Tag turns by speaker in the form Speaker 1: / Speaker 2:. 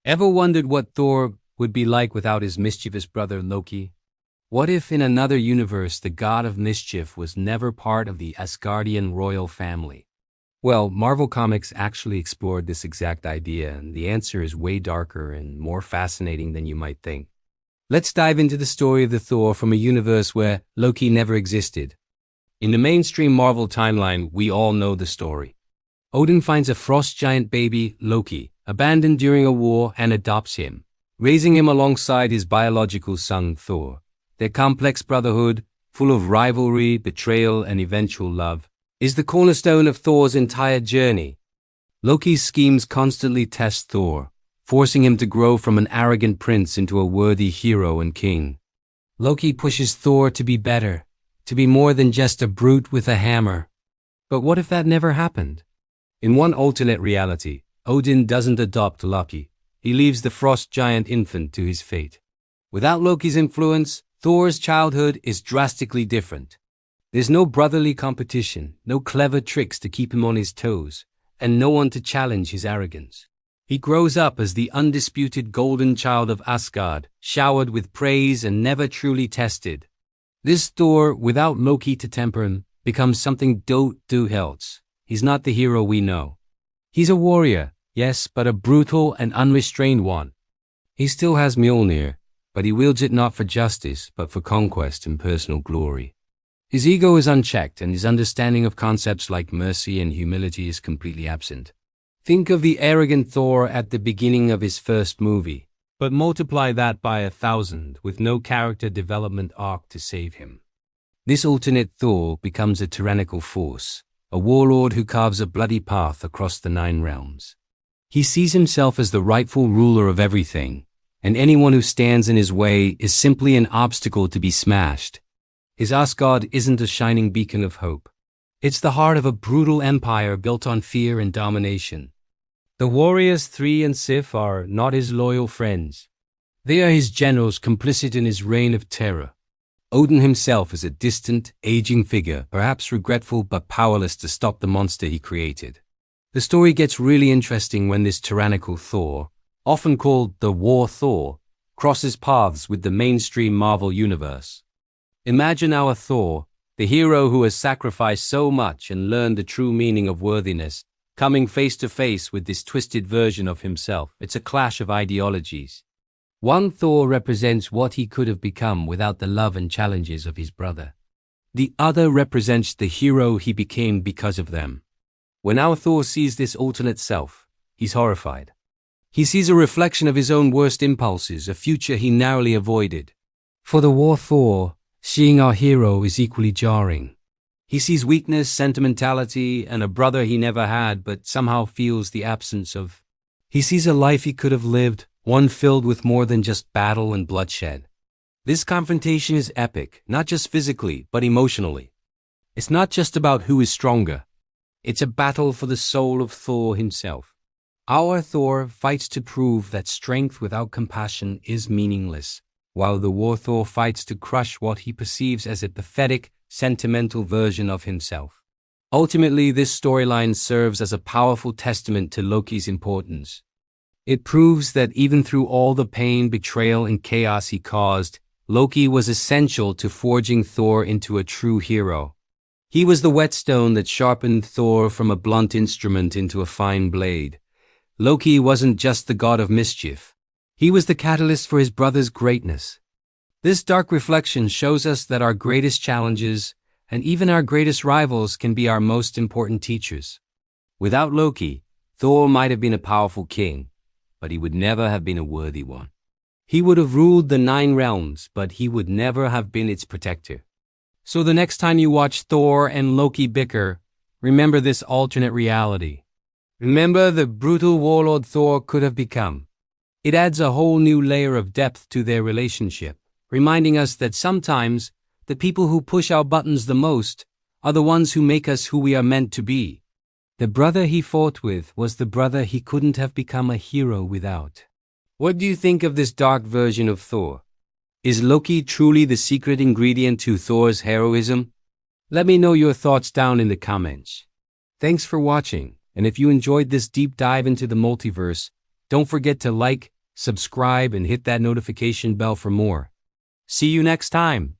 Speaker 1: Ever wondered what Thor would be like without his mischievous brother Loki? What if in another universe the God of Mischief was never part of the Asgardian royal family? Well, Marvel Comics actually explored this exact idea, and the answer is way darker and more fascinating than you might think. Let's dive into the story of the Thor from a universe where Loki never existed. In the mainstream Marvel timeline, we all know the story. Odin finds a frost giant baby, Loki, abandoned during a war and adopts him, raising him alongside his biological son Thor. Their complex brotherhood, full of rivalry, betrayal, and eventual love, is the cornerstone of Thor's entire journey. Loki's schemes constantly test Thor, forcing him to grow from an arrogant prince into a worthy hero and king. Loki pushes Thor to be better, to be more than just a brute with a hammer. But what if that never happened? In one alternate reality, Odin doesn't adopt Loki. He leaves the frost giant infant to his fate. Without Loki's influence, Thor's childhood is drastically different. There's no brotherly competition, no clever tricks to keep him on his toes, and no one to challenge his arrogance. He grows up as the undisputed golden child of Asgard, showered with praise and never truly tested. This Thor, without Loki to temper him, becomes something else. He's not the hero we know. He's a warrior, yes, but a brutal and unrestrained one. He still has Mjolnir, but he wields it not for justice, but for conquest and personal glory. His ego is unchecked, and his understanding of concepts like mercy and humility is completely absent. Think of the arrogant Thor at the beginning of his first movie, but multiply that by 1,000 with no character development arc to save him. This alternate Thor becomes a tyrannical force, a warlord who carves a bloody path across the 9 realms. He sees himself as the rightful ruler of everything, and anyone who stands in his way is simply an obstacle to be smashed. His Asgard isn't a shining beacon of hope. It's the heart of a brutal empire built on fear and domination. The warriors Three and Sif are not his loyal friends. They are his generals complicit in his reign of terror. Odin himself is a distant, aging figure, perhaps regretful but powerless to stop the monster he created. The story gets really interesting when this tyrannical Thor, often called the War Thor, crosses paths with the mainstream Marvel universe. Imagine our Thor, the hero who has sacrificed so much and learned the true meaning of worthiness, coming face to face with this twisted version of himself. It's a clash of ideologies. One Thor represents what he could have become without the love and challenges of his brother. The other represents the hero he became because of them. When our Thor sees this alternate self, he's horrified. He sees a reflection of his own worst impulses, a future he narrowly avoided. For the War Thor, seeing our hero is equally jarring. He sees weakness, sentimentality, and a brother he never had but somehow feels the absence of. He sees a life he could have lived, one filled with more than just battle and bloodshed. This confrontation is epic, not just physically, but emotionally. It's not just about who is stronger. It's a battle for the soul of Thor himself. Our Thor fights to prove that strength without compassion is meaningless, while the War Thor fights to crush what he perceives as a pathetic, sentimental version of himself. Ultimately, this storyline serves as a powerful testament to Loki's importance. It proves that even through all the pain, betrayal, and chaos he caused, Loki was essential to forging Thor into a true hero. He was the whetstone that sharpened Thor from a blunt instrument into a fine blade. Loki wasn't just the god of mischief. He was the catalyst for his brother's greatness. This dark reflection shows us that our greatest challenges and even our greatest rivals can be our most important teachers. Without Loki, Thor might have been a powerful king, but he would never have been a worthy one. He would have ruled the 9 realms, but he would never have been its protector. So the next time you watch Thor and Loki bicker, remember this alternate reality. Remember the brutal warlord Thor could have become. It adds a whole new layer of depth to their relationship, reminding us that sometimes the people who push our buttons the most are the ones who make us who we are meant to be. The brother he fought with was the brother he couldn't have become a hero without. What do you think of this dark version of Thor? Is Loki truly the secret ingredient to Thor's heroism? Let me know your thoughts down in the comments. Thanks for watching, and if you enjoyed this deep dive into the multiverse, Don't forget to like, subscribe, and hit that notification bell for more. See you next time.